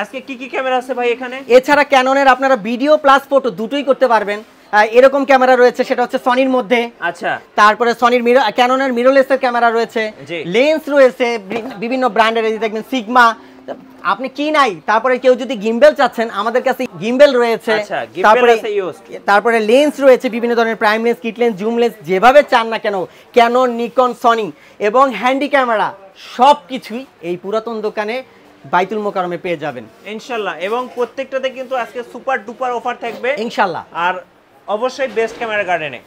আজকে কি কি ক্যামেরা আছে ভাই এখানে? এছাড়া ক্যাননের আপনারা ভিডিও প্লাস ফটো দুটোই করতে পারবেন। এরকম ক্যামেরা রয়েছে, সেটা হচ্ছে সনির মধ্যে। আচ্ছা, তারপরে সনির ক্যাননের মিররলেসের ক্যামেরা রয়েছে, লেন্স রয়েছে বিভিন্ন ব্র্যান্ডের, এই দেখবেন সিগমা। আপনি কি নাই, তারপরে কেউ যদি গিম্বেল চাচ্ছেন আমাদের কাছে গিম্বেল রয়েছে। তারপরে লেন্স রয়েছে বিভিন্ন ধরনের, prime lens, kit lens, zoom lens, যেভাবে চান না কেন, ক্যানন, নিকন, সনি এবং হ্যান্ডি ক্যামেরা সবকিছুই এই পুরাতন দোকানে বাইতুল মোকাররমে পেয়ে যাবেন ইনশাআল্লাহ। এবং প্রত্যেকটাতে কিন্তু আজকে সুপার ডুপার অফার থাকবে ইনশাআল্লাহ। আর অবশ্যই বেস্ট ক্যামেরা গার্ডেনে।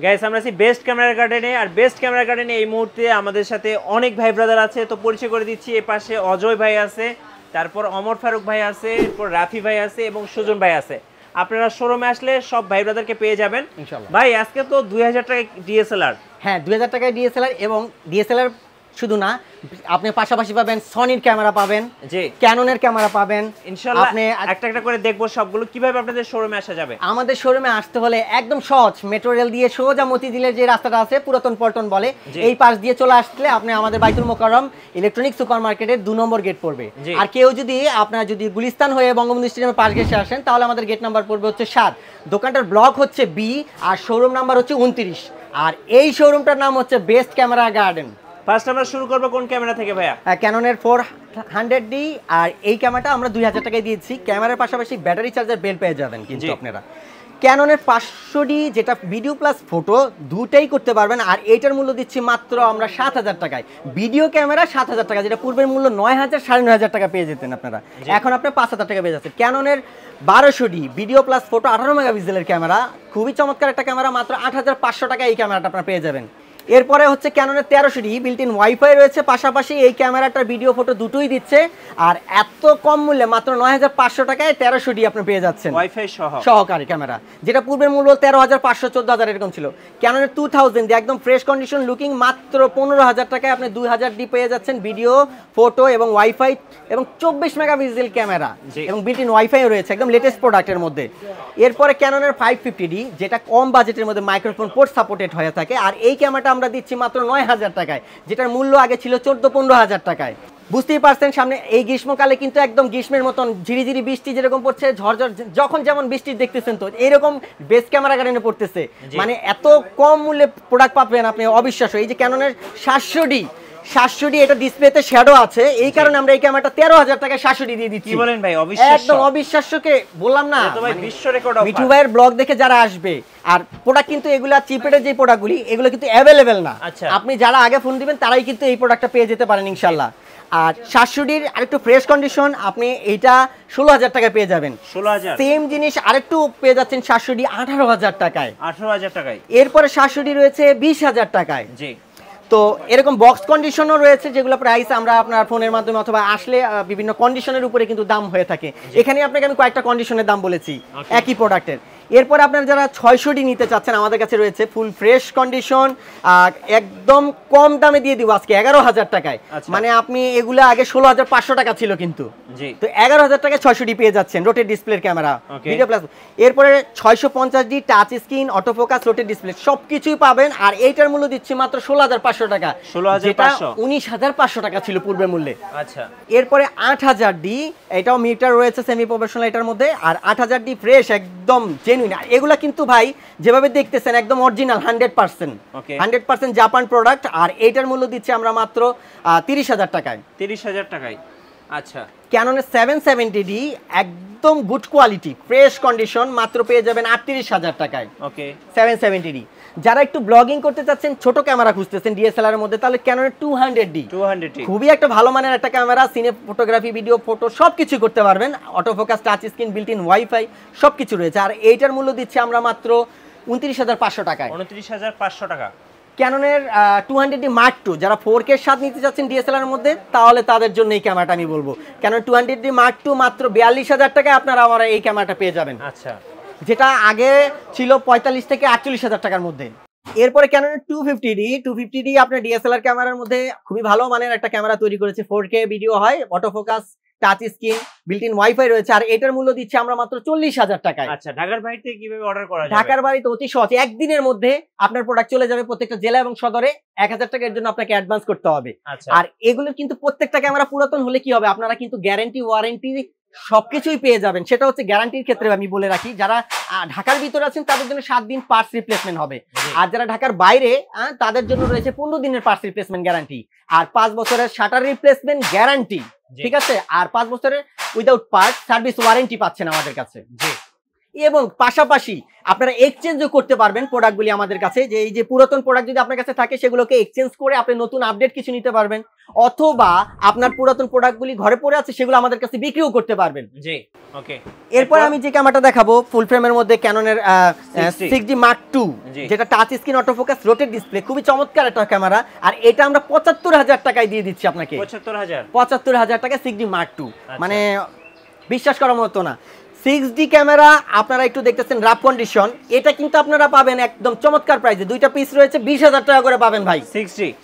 গাইস, আমরা আছি বেস্ট ক্যামেরা গার্ডেনে। আর বেস্ট ক্যামেরা গার্ডেনে এই মুহূর্তে আমাদের সাথে অনেক ভাই ব্রাদার আছে, তো পরিচয় করে দিচ্ছি। এই পাশে অজয় ভাই আছে, তারপর অমর ফারুক ভাই আছে, এরপর রাফি ভাই আছে এবং সুজন ভাই আছে। আপনারা শোরুমে আসলে সব ভাই ব্রাদারকে পেয়ে যাবেন ইনশাআল্লাহ। ভাই আজকে তো 2000 টাকা ডিএসএলআর। হ্যাঁ, 2000 টাকায় ডিএসএলআর, এবং ডিএসএলআর শুধু না, আপনি পাশাপাশি পাবেন সনির ক্যামেরা পাবেন, জি, ক্যাননের ক্যামেরা পাবেন ইনশাআল্লাহ। আপনি একটা একটা করে দেখবো সবগুলো। কিভাবে আপনাদের শোরুমে আসা যাবে? আমাদের শোরুমে আসতে হলে একদম সহজ, মেট্রো রেল দিয়ে সোজা মতিঝিলের যে রাস্তাটা আছে, পুরাতন পল্টন বলে, এই পাশ দিয়ে চলে আসলে আপনি আমাদের বাইতুল মোকাররম ইলেকট্রনিক সুপার মার্কেটের 2 নম্বর গেট পড়বে। আর কেউ যদি আপনার যদি গুলিস্তান হয়ে বঙ্গবন্ধু স্টেডিয়ামের পাশ ঘেঁষে আসেন, তাহলে আমাদের গেট নাম্বার পড়বে হচ্ছে 7। দোকানটার ব্লক হচ্ছে বি, আর শোরুম নাম্বার হচ্ছে 29। আর এই শোরুমটার নাম হচ্ছে বেস্ট ক্যামেরা গার্ডেন। ফার্স্ট আমরা শুরু করব কোন ক্যামেরা থেকে ভাইয়া? ক্যাননের 400D, আর এই ক্যামেরাটা আমরা 2000 টাকায় দিয়েছি। ক্যামেরার পাশাপাশি ব্যাটারি চার্জার বেল পেয়ে যাবেন কিন্তু আপনারা। ক্যাননের 500D যেটা ভিডিও প্লাস ফটো দুটাই করতে পারবেন, আর এইটার মূল্য দিচ্ছি মাত্র আমরা 7000 টাকায়। ভিডিও ক্যামেরা 7000 টাকা, যেটা পূর্বের মূল্য 9000 9500 টাকা পেয়ে যেতেন আপনারা, এখন আপনি 5000 টাকা পেয়ে যাচ্ছেন। ক্যাননের 1200D ভিডিও প্লাস ফটো 18 মেগাপিক্সেলের ক্যামেরা, খুবই চমৎকার একটা ক্যামেরা, মাত্র 8500 টাকায় এই ক্যামেরাটা আপনারা পেয়ে যাবেন। এরপরে হচ্ছে ক্যাননের 1300D বিল্ট ইন ওয়াইফাই রয়েছে, পাশাপাশি এই ক্যামেরাটার ভিডিও ফটো দুটোই দিচ্ছে, আর এত কম মূল্যে মাত্র 9500 টাকায় 1300D আপনি পেয়ে যাচ্ছেন ওয়াইফাই সহকারী ক্যামেরা, যেটা পূর্বের মূল্য 13500 14000 এরকম ছিল। ক্যাননের 2000 দিয়ে একদম ফ্রেশ কন্ডিশন লুকিং মাত্র 15000 টাকায় আপনি 2000D পেয়ে যাচ্ছেন ভিডিও ফটো এবং ওয়াইফাই এবং 24 মেগাপিক্সেল ক্যামেরা এবং বিল্ট ইন ওয়াইফাই রয়েছে, একদম লেটেস্ট প্রোডাক্টের মধ্যে। এরপরে ক্যাননের 550D যেটা কম বাজেটের মধ্যে মাইক্রোফোন পোর্ট সাপোর্টেড হয়ে থাকে, আর এই ক্যামেরাটা আমরা দিচ্ছি মাত্র 9000 টাকায়, যেটার মূল্য আগে ছিল 14-15 টাকায়। বুঝতেই পারছেন সামনে এই গ্রীষ্মকালে কিন্তু একদম গ্রীষ্মের মতন ঝিরিঝিরি বৃষ্টি যেরকম পড়ছে, ঝড়ঝড় যখন যেমন বৃষ্টি দেখতেছেন, তো এরকম বেস্ট ক্যামেরা গার্ডেনে পড়তেছে, মানে এত কম মূল্যে প্রোডাক্ট পাবেন আপনি, অবিশ্বাস্য। এই যে ক্যাননের 700D এটা ডিসপ্লেতে শ্যাডো আছে, এই কারণে আমরা এই ক্যামেরাটা 13000 টাকায় 700D দিয়ে দিচ্ছি। কি বলেন ভাই, অবিশ্বাস্য, একদম অবিশ্বাস্যকে বললাম না, এটা ভাই বিশ্ব রেকর্ড অফার। মিঠু ভাইয়ের ব্লগ দেখে যারা আসবে, আর প্রোডাক্ট কিন্তু এগুলা চিপেটের যে প্রোডাক্টগুলি এগুলো কিন্তু অ্যাভেলেবেল না, আপনি যারা আগে ফোন দিবেন তারাই কিন্তু এই প্রোডাক্টটা পেয়ে যেতে পারেন ইনশাআল্লাহ। আর 700Dর আরেকটু ফ্রেশ কন্ডিশন আপনি এইটা 16000 টাকায় পেয়ে যাবেন। 16000 সেম জিনিস আরেকটু পেয়ে যাচ্ছেন 700D 18000 টাকায়। 18000 টাকায়। এরপরে 700D রয়েছে 20000 টাকায়। জি। তো এরকম বক্স কন্ডিশনও রয়েছে, যেগুলো প্রাইস আমরা আপনার ফোনের মাধ্যমে অথবা আসলে বিভিন্ন কন্ডিশনের উপরে কিন্তু দাম হয়ে থাকে। এখানে আপনাকে আমি কয়েকটা কন্ডিশনের দাম বলেছি একই প্রোডাক্টের। এরপর আপনারা যারা 600D নিতে চাচ্ছেন, আমাদের কাছে রয়েছে ফুল ফ্রেশ কন্ডিশন, একদম কম দামে দিয়ে দিব আজকে 11000 টাকায়। মানে আপনি এগুলো আগে 16500 টাকা ছিল কিন্তু, তো 11000 টাকায় 600D পেয়ে যাচ্ছেন, রোটেট ডিসপ্লের ক্যামেরা, ভিডিও প্লাস। এরপরে 650D touch screen, autofocus, rotate display সবকিছুই পাবেন, আর এইটার মূল্য দিচ্ছি মাত্র 16500 টাকা, যেটা 19500 টাকা ছিল পূর্বের মূল্যে। আচ্ছা। এরপরে 8000D, এটাও মিটার রয়েছে সেমি প্রফেশনাল এটার মধ্যে, আর 8000D ফ্রেশ একদম জেনুইন। এগুলা কিন্তু ভাই যেভাবে দেখতেছেন একদম অরিজিনাল 100% জাপান প্রোডাক্ট, আর এইটার মূল্য দিচ্ছি আমরা মাত্র 30000 টাকায়। 30000 টাকায়। আচ্ছা। ক্যাননের 770D একদম গুড কোয়ালিটি ফ্রেশ কন্ডিশন, মাত্র পেয়ে যাবেন 38000 টাকায়। ওকে। 770D। যারা একটু ব্লগিং করতে চাচ্ছেন, ছোট ক্যামেরা খুঁজতেছেন ডিএসএলআর এর মধ্যে, তাহলে ক্যাননের 200D খুবই একটা ভালো মানের একটা ক্যামেরা, সিনে ফটোগ্রাফি, ভিডিও ফটো সবকিছু করতে পারবেন, autofocus, touch screen, built in wifi সবকিছু রয়েছে। আর এইটার মূল্য দিচ্ছি আমরা মাত্র 29500 টাকায়। 29500 টাকা। ক্যাননের 200D Mark II যারা 4K এর স্বাদ নিতে চাচ্ছেন ডিএসএলআর এর মধ্যে, তাহলে তাদের জন্য এই ক্যামেরাটা আমি বলবো। ক্যানন 200D Mark II মাত্র 42000 টাকায় আপনারা আমার এই ক্যামেরাটা পেয়ে যাবেন। আচ্ছা। যেটা আগে ছিল 45 থেকে 48000 টাকার মধ্যে। এরপরে ক্যাননের 250D আপনার ডিএসএলআর ক্যামেরার মধ্যে খুবই ভালো মানের একটা ক্যামেরা তৈরি করেছে, 4K ভিডিও হয়, autofocus, touch screen, built in wifi রয়েছে, আর এটার মূল্য দিচ্ছি আমরা মাত্র 40000 টাকায়। আচ্ছা। ঢাকার বাইরে থেকে কিভাবে অর্ডার করা যাবে? ঢাকার বাড়িতে অতি সহজ, একদিনের মধ্যে আপনার প্রোডাক্ট চলে যাবে প্রত্যেকটা জেলা এবং সদরে। 1000 টাকার জন্য আপনাকে অ্যাডভান্স করতে হবে। আর এগুলো কিন্তু প্রত্যেকটা ক্যামেরা পুরাতন হলে কি হবে, আপনারা কিন্তু গ্যারান্টি ওয়ারেন্টি সবকিছুই পেয়ে যাবেন। সেটা হচ্ছে গ্যারান্টির ক্ষেত্রে আমি বলে রাখি, যারা ঢাকার ভিতরে আছেন তাদের জন্য 7 দিন পার্টস রিপ্লেসমেন্ট হবে, আর যারা ঢাকার বাইরে তাদের জন্য রয়েছে 15 দিনের পার্টস রিপ্লেসমেন্ট গ্যারান্টি, আর 5 বছরের শাটার রিপ্লেসমেন্ট গ্যারান্টি, ঠিক আছে, আর 5 বছরের উইদাউট পার্ট সার্ভিস ওয়ারেন্টি পাচ্ছেন আমাদের কাছে। এবং পাশাপাশি আপনারা এক্সচেঞ্জও করতে পারবেন প্রোডাক্টগুলি আমাদের কাছে, যে এই যে পুরাতন প্রোডাক্ট যদি আপনার কাছে থাকে সেগুলোকে এক্সচেঞ্জ করে আপনি নতুন আপডেট কিছু নিতে পারবেন, অথবা আপনার পুরাতন প্রোডাক্টগুলি ঘরে পড়ে আছে সেগুলো আমাদের কাছে বিক্রিও করতে পারবেন। জি, ওকে। এরপর আমি যে ক্যামেরাটা দেখাবো ফুল ফ্রেমের মধ্যে ক্যাননের 6D Mark II, যেটা touch screen autofocus rotate display, খুবই চমৎকার একটা ক্যামেরা, আর এটা আমরা ৭৫,০০০ টাকায় দিয়ে দিচ্ছি আপনাকে। ৭৫,০০০ টাকা 6D Mark II, মানে বিশ্বাস করার মতো না। 6D ক্যামেরা আপনারা একটু দেখতেছেন রাফ কন্ডিশন, এটা কিন্তু আপনারা পাবেন একদম চমৎকার প্রাইসে, দুইটা পিস রয়েছে 20,০০০ টাকা করে পাবেন ভাই।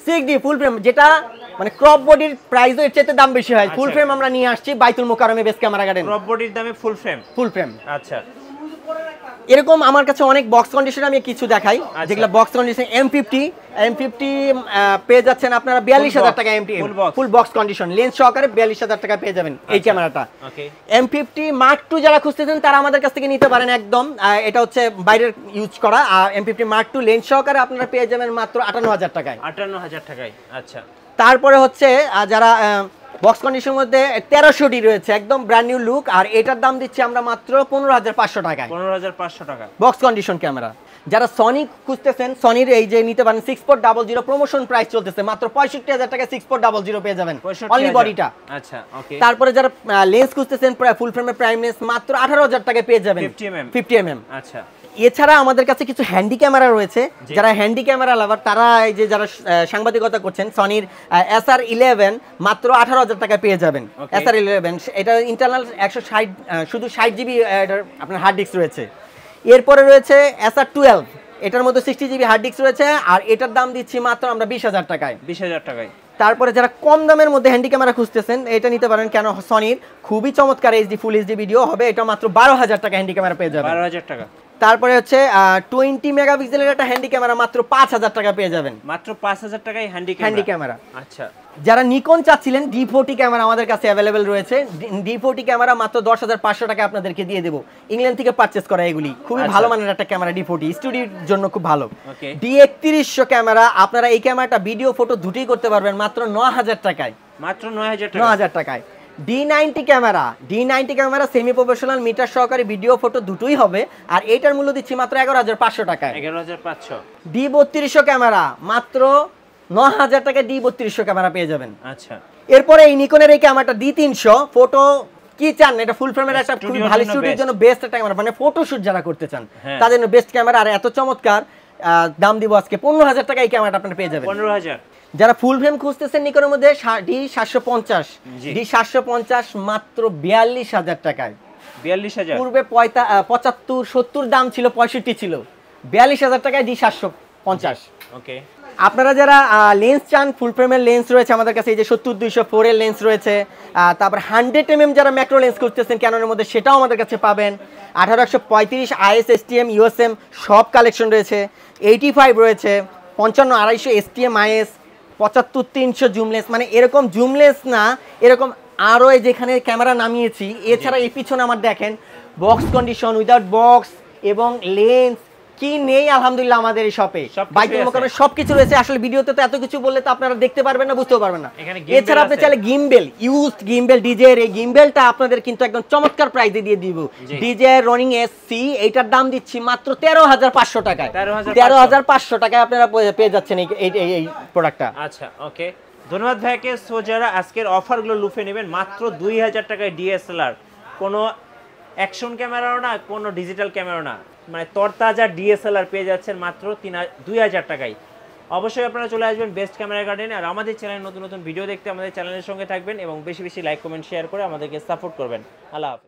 6D ফুল ফ্রেম, যেটা মানে ক্রপ বডির প্রাইসও এর চাইতে দাম বেশি হয়। ফুল ফ্রেম আমরা নিয়ে আসছি বাইতুল মোকাররমে বেস্ট ক্যামেরা গার্ডেন, ক্রপ বডির দামে ফুল ফ্রেম। আচ্ছা, এরকম আমার কাছে অনেক বক্স কন্ডিশন আমি কিছু দেখাই, যেগুলো বক্স কন্ডিশন M50 পেয়ে যাচ্ছেন আপনারা 42,০০০ টাকা, ফুল বক্স কন্ডিশন লেন্স সহকারে 42,০০০ টাকা পেয়ে যাবেন এই ক্যামেরাটা। M50 Mark II যারা খুঁজতেছেন তারা আমাদের কাছ থেকে নিতে পারেন একদম, এটা হচ্ছে বাইরের ইউজ করা, আর M50 Mark II লেন্স সহকারে আপনারা পেয়ে যাবেন মাত্র 58,০০০ টাকায়। 58,০০০ টাকায়। আচ্ছা, তারপরে হচ্ছে যারা বক্স কন্ডিশনের মধ্যে 1300D রয়েছে একদম ব্র্যান্ড নিউ লুক, আর এটার দাম দিচ্ছি আমরা মাত্র 15,৫০০ টাকায়। 15,৫০০ টাকা বক্স কন্ডিশন ক্যামেরা। যারা সনি খুঁজতেছেন, সনির এই যে নিতে পারেন 6400 প্রমোশন প্রাইস চলতেছে, মাত্র 65,০০০ টাকা 6400 পেয়ে যাবেন অনলি বডিটা। আচ্ছা, ওকে। তারপরে যারা লেন্স খুঁজতেছেন ফুল ফ্রেমের প্রাইম লেন্স মাত্র 18,০০০ টাকায় পেয়ে যাবেন 50mm। আচ্ছা, এছাড়া আমাদের কাছে কিছু হ্যান্ডি ক্যামেরা রয়েছে, যারা হ্যান্ডি ক্যামেরা লাভার তারা এই যে যারা সাংবাদিকতা করছেন, সনির SR11 মাত্র 18,০০০ টাকায় পেয়ে যাবেন। SR11 এটা ইন্টারনাল 160 শুধু 60GB আপনার হার্ড ডিস্ক রয়েছে। এরপরে রয়েছে SR12, এটার মধ্যে 60GB হার্ড ডিস্ক রয়েছে, আর এটার দাম দিচ্ছি মাত্র আমরা 20,০০০ টাকায়। 20,০০০ টাকায়। তারপরে যারা কম দামের মধ্যে হ্যান্ডি ক্যামেরা খুঁজতেছেন এটা নিতে পারেন, কেন সনির খুবই চমৎকার ফুল এইচডি ভিডিও হবে, এটা মাত্র 12,০০০ টাকা হ্যান্ডি ক্যামেরা পেয়ে যাবেন। 12,০০০ টাকা। তারপরে হচ্ছে 20 মেগাপিক্সেলের একটা হ্যান্ডি ক্যামেরা মাত্র 5,০০০ টাকা পেয়ে যাবেন। মাত্র 5,০০০ টাকায় হ্যান্ডি ক্যামেরা। আচ্ছা, যারা নিকন চাচ্ছিলেন D40 ক্যামেরা আমাদের কাছে অ্যাভেলেবেল রয়েছে। D40 ক্যামেরা মাত্র 10,৫০০ টাকা আপনাদেরকে দিয়ে দেবো, ইংল্যান্ড থেকে পারচেজ করা, এগুলি খুবই ভালো মানের একটা ক্যামেরা, D40 স্টুডিওর জন্য খুব ভালো। D3100 ক্যামেরা, আপনারা এই ক্যামেরাটা ভিডিও ফটো দুটোই করতে পারবেন মাত্র 9,০০০ টাকায়। মাত্র 9,০০০ টাকায়। D90 camera semi professional metre সহকারে ভিডিও ফটো দুটোই হবে, আর এইটার মূল্য দিচ্ছি মাত্র 11,৫০০ টাকায়। 11,৫০০। D3200 ক্যামেরা মাত্র 9,০০০ টাকায় D3200 ক্যামেরা পেয়ে যাবেন। আচ্ছা, এরপরে এই নিকনের এই ক্যামেরাটা D300 ফটো কি চান, এটা ফুল ফ্রেমের একটা খুব ভালো স্টুডিওর জন্য বেস্ট একটা ক্যামেরা, মানে ফটোশুট যারা করতে চান তাদের জন্য বেস্ট ক্যামেরা, আর এত চমৎকার দাম দিব আজকে 15,০০০ টাকা এই ক্যামেরাটা আপনারা পেয়ে যাবেন। 15,০০০। যারা ফুল ফ্রেম খুঁজতেছেন নিকনের মধ্যে D750 মাত্র 42,০০০ টাকায়। 42,০০০। পূর্বে 75-70 দাম ছিল, 65 ছিল, 42,০০০ টাকায় D750। ওকে। আপনারা যারা লেন্স চান, ফুল ফ্রেমের লেন্স রয়েছে আমাদের কাছে, এই যে 70-204 এর লেন্স রয়েছে, তারপর 100mm যারা ম্যাক্রো লেন্স খুঁজতেছেন ক্যাননের মধ্যে সেটাও আমাদের কাছে পাবেন। 18-135 IS STM USM সব কালেকশন রয়েছে, 85 রয়েছে, 55-250 STM IS, 75-300 জুমলেস, মানে এরকম জুমলেস না, এরকম আরও যেখানে ক্যামেরা নামিয়েছি। এছাড়া এই পিছনে আমার দেখেন বক্স কন্ডিশন, উইদাউট বক্স এবং লেন্স কি নেই আলহামদুলিল্লাহ আমাদের এই শপে বাইতুল মোকাররমে সবকিছু রয়েছে। আসলে ভিডিওতে তো এত কিছু বললে তো আপনারা দেখতে পারবেন না, বুঝতেও পারবেন না। এছাড়া আপনি চাইলে গিম্বেল, ইউজড গিম্বেল ডিজে এর, এই গিম্বেলটা আপনাদের কিন্তু একদম চমৎকার প্রাইসে দিয়ে দিব। ডিজে রনিং SC, এইটার দাম দিচ্ছি মাত্র 13,৫০০ টাকায়। 13,৫০০ টাকায় আপনারা পেয়ে যাচ্ছেন এই প্রোডাক্টটা। আচ্ছা, ওকে, ধন্যবাদ ভাইকে। সো যারা আজকের অফারগুলো লুফে নেবেন, মাত্র 2,০০০ টাকায় DSLR, কোনো অ্যাকশন ক্যামেরাও না, কোনো ডিজিটাল ক্যামেরাও না, মানে তরতাজা DSLR পেয়ে যাচ্ছেন মাত্র 2,০০০ টাকায়। অবশ্যই আপনারা চলে আসবেন বেস্ট ক্যামেরা গার্ডেনে, আর আমাদের চ্যানেলে নতুন নতুন ভিডিও দেখতে আমাদের চ্যানেলের সঙ্গে থাকবেন এবং বেশি বেশি লাইক কমেন্ট শেয়ার করে আমাদেরকে সাপোর্ট করবেন। আল্লাহ হাফেজ।